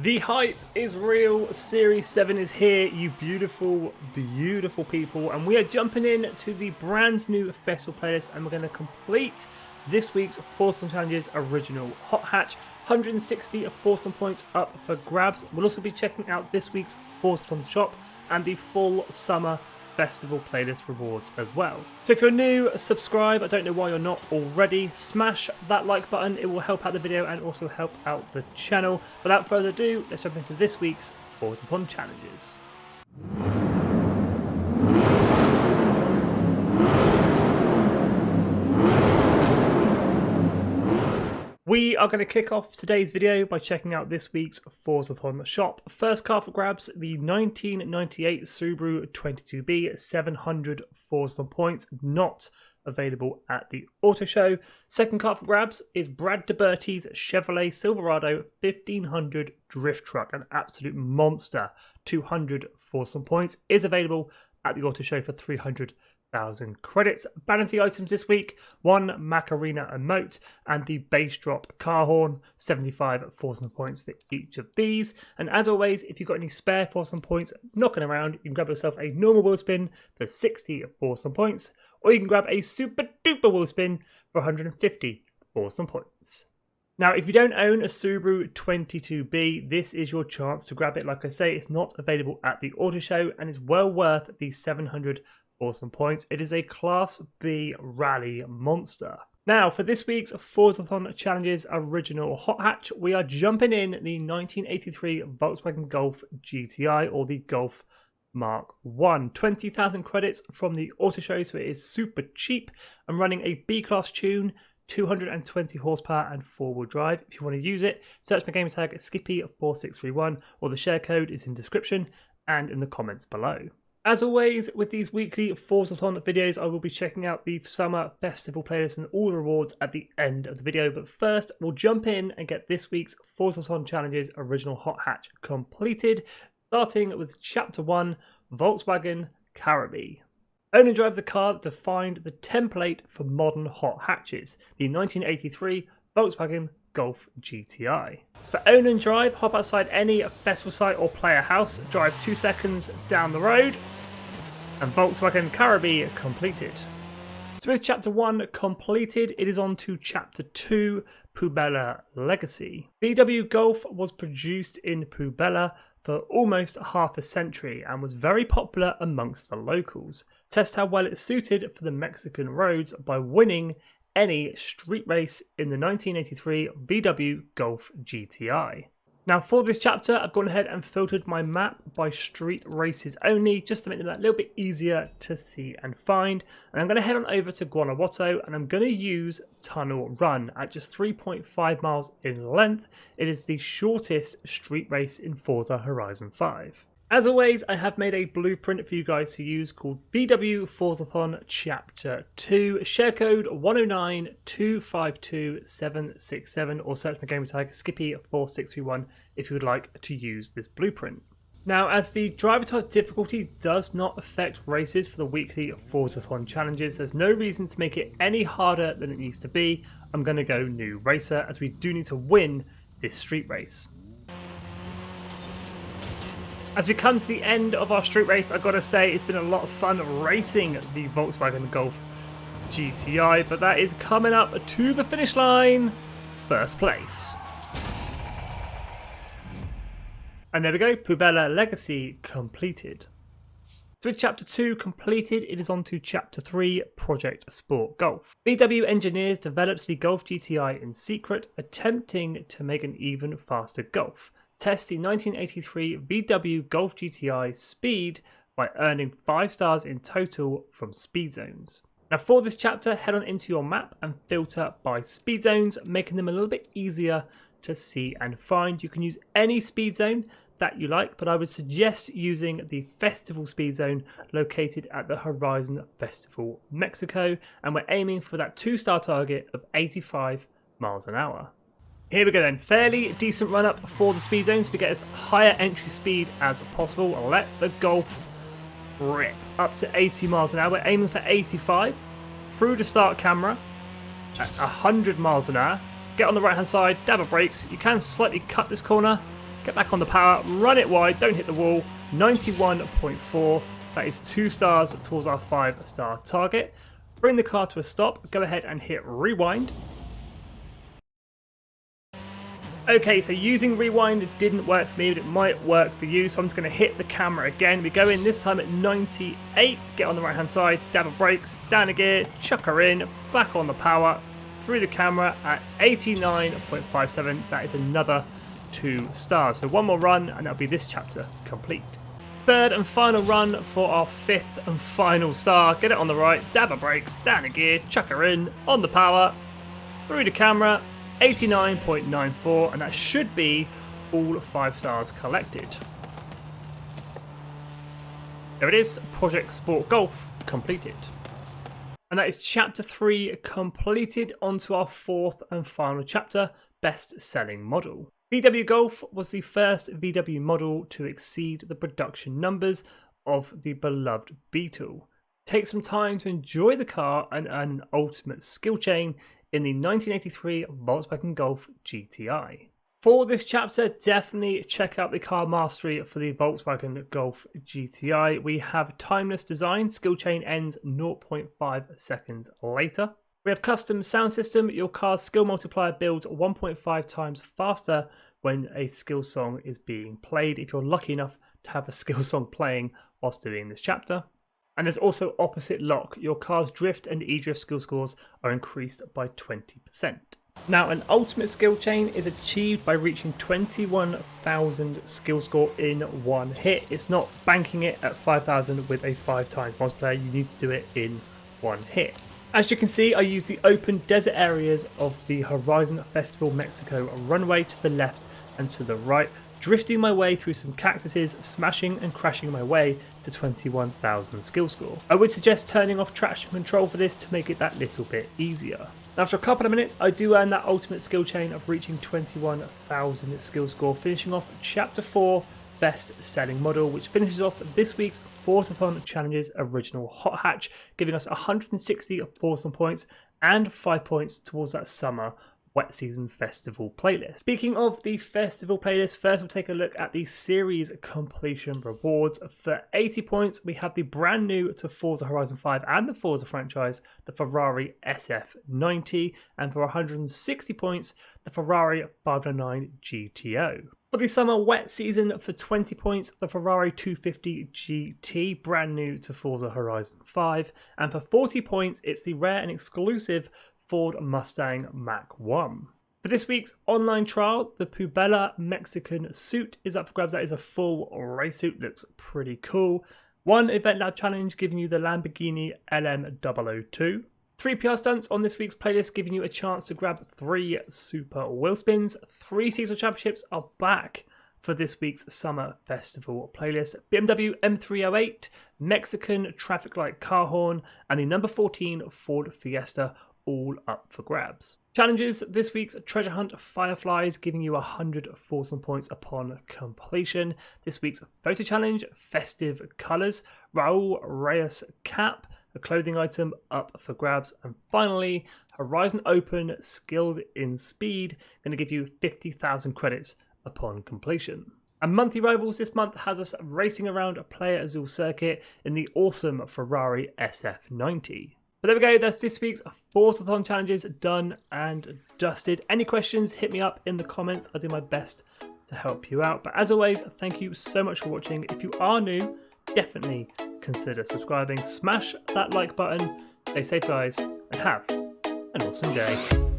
The hype is real. Series 7 is here, you beautiful, beautiful people. And we are jumping in to the brand new festival playlist and we're going to complete this week's Forzathon Challenges original Hot Hatch. 160 of Forzathon points up for grabs. We'll also be checking out this week's Forzathon shop and the full summer festival playlist rewards as well. So if you're new, subscribe. I don't know why you're not already. Smash that like button, it will help out the video and also help out the channel. Without further ado, let's jump into this week's Forzathon challenges. We are going to kick off today's video by checking out this week's Forzathon shop. First car for grabs, the 1998 Subaru 22B, 700 Forzathon points, not available at the auto show. Second car for grabs is Brad DeBerti's Chevrolet Silverado 1500 drift truck, an absolute monster. 200 Forzathon points, is available at the auto show for 300,000 credits. Vanity items this week: one Macarena emote and the bass drop car horn. 75 Forzathon points for each of these. And as always, if you've got any spare Forzathon points knocking around, you can grab yourself a normal wheel spin for 60 Forzathon points, or you can grab a super duper wheel spin for 150 Forzathon points. Now, if you don't own a Subaru 22B, this is your chance to grab it. Like I say, it's not available at the auto show and is well worth the 700 Forzathon points. It is a Class B rally monster. Now, for this week's Forzathon Challenges original Hot Hatch, we are jumping in the 1983 Volkswagen Golf GTI, or the Golf Mark 1. 20,000 credits from the auto show, so it is super cheap. I'm running a B-Class tune, 220 horsepower and four-wheel drive. If you want to use it, search my gamer tag Skippy4631, or the share code is in description and in the comments below. As always, with these weekly Forzathon videos, I will be checking out the summer festival playlist and all the rewards at the end of the video. But first, we'll jump in and get this week's Forzathon Challenges original Hot Hatch completed, starting with Chapter 1, Volkswagen Caribe. Own and drive the car that defined the template for modern hot hatches, the 1983 Volkswagen Golf GTI. For own and drive, hop outside any festival site or player house, drive 2 seconds down the road, and Volkswagen Caribe completed. So with Chapter 1 completed, it is on to Chapter 2, Puebla Legacy. VW Golf was produced in Puebla for almost half a century and was very popular amongst the locals. Test how well it's suited for the Mexican roads by winning any street race in the 1983 VW Golf GTI. Now for this chapter, I've gone ahead and filtered my map by street races only, just to make them a little bit easier to see and find. And I'm going to head on over to Guanajuato and I'm going to use Tunnel Run at just 3.5 miles in length. It is the shortest street race in Forza Horizon 5. As always, I have made a blueprint for you guys to use called VW Forzathon Chapter 2. Share code 109252767, or search my gamer tag Skippy4631 if you would like to use this blueprint. Now, as the driver type difficulty does not affect races for the weekly Forzathon challenges, there's no reason to make it any harder than it needs to be. I'm going to go New Racer, as we do need to win this street race. As we come to the end of our street race, I've got to say it's been a lot of fun racing the Volkswagen Golf GTI, but that is coming up to the finish line, first place. And there we go, Puebla Legacy completed. So with Chapter 2 completed, it is on to Chapter 3, Project Sport Golf. VW engineers develops the Golf GTI in secret, attempting to make an even faster Golf. Test the 1983 VW Golf GTI speed by earning 5 stars in total from speed zones. Now for this chapter, head on into your map and filter by speed zones, making them a little bit easier to see and find. You can use any speed zone that you like, but I would suggest using the festival speed zone located at the Horizon Festival, Mexico, and we're aiming for that 2-star target of 85 miles an hour. Here we go then, fairly decent run up for the speed zones to get as higher entry speed as possible. Let the Golf rip up to 80 miles an hour. We're aiming for 85 through the start camera at 100 miles an hour. Get on the right hand side, dab of brakes. You can slightly cut this corner, get back on the power, run it wide, don't hit the wall, 91.4, that is 2 stars towards our 5-star target. Bring the car to a stop, go ahead and hit rewind. Okay, so using rewind didn't work for me, but it might work for you, so I'm just going to hit the camera again. We go in this time at 98, get on the right hand side, dab of brakes, down a gear, chuck her in, back on the power, through the camera at 89.57, that is another 2 stars. So one more run and that'll be this chapter complete. Third and final run for our 5th and final star. Get it on the right, dab of brakes, down a gear, chuck her in, on the power, through the camera, 89.94, and that should be all 5 stars collected. There it is, Project Sport Golf completed. And that is chapter 3 completed. Onto our 4th and final chapter, best selling model. VW Golf was the first VW model to exceed the production numbers of the beloved Beetle. Take some time to enjoy the car and earn an ultimate skill chain in the 1983 Volkswagen Golf GTI. For this chapter, definitely check out the car mastery for the Volkswagen Golf GTI. We have timeless design, skill chain ends 0.5 seconds later. We have custom sound system, your car's skill multiplier builds 1.5 times faster when a skill song is being played, if you're lucky enough to have a skill song playing whilst doing this chapter. And there's also opposite lock. Your car's drift and e-drift skill scores are increased by 20%. Now, an ultimate skill chain is achieved by reaching 21,000 skill score in one hit. It's not banking it at 5,000 with a 5 times multiplier. You need to do it in one hit. As you can see, I use the open desert areas of the Horizon Festival Mexico runway to the left and to the right, drifting my way through some cactuses, smashing and crashing my way to 21,000 skill score. I would suggest turning off traction control for this to make it that little bit easier. After a couple of minutes, I do earn that ultimate skill chain of reaching 21,000 skill score, finishing off chapter 4, best selling model, which finishes off this week's Forzathon Challenges original hot hatch, giving us 160 Forzathon points and 5 points towards that summer wet season festival playlist. Speaking of the festival playlist, first we'll take a look at the series completion rewards. For 80 points, we have the brand new to Forza Horizon 5 and the Forza franchise, the Ferrari SF90, and for 160 points, the Ferrari 509 GTO. For the summer wet season, for 20 points, the Ferrari 250 GT, brand new to Forza Horizon 5, and for 40 points, it's the rare and exclusive Ford Mustang Mach-1. For this week's online trial, the Puebla Mexican suit is up for grabs. That is a full race suit, looks pretty cool. One Event Lab challenge giving you the Lamborghini LM002. 3 PR stunts on this week's playlist giving you a chance to grab 3 super wheel spins. 3 seasonal championships are back for this week's summer festival playlist. BMW M308, Mexican traffic light car horn, and the number 14 Ford Fiesta, all up for grabs. Challenges this week's Treasure Hunt Fireflies, giving you 100 Forzathon points upon completion. This week's Photo Challenge, Festive Colours, Raul Reyes Cap, a clothing item, up for grabs. And finally, Horizon Open Skilled in Speed, going to give you 50,000 credits upon completion. And monthly rivals this month has us racing around a Playa Azul circuit in the awesome Ferrari SF90. But there we go, that's this week's Forzathon challenges done and dusted. Any questions, hit me up in the comments. I'll do my best to help you out. But as always, thank you so much for watching. If you are new, definitely consider subscribing. Smash that like button. Stay safe, guys, and have an awesome day.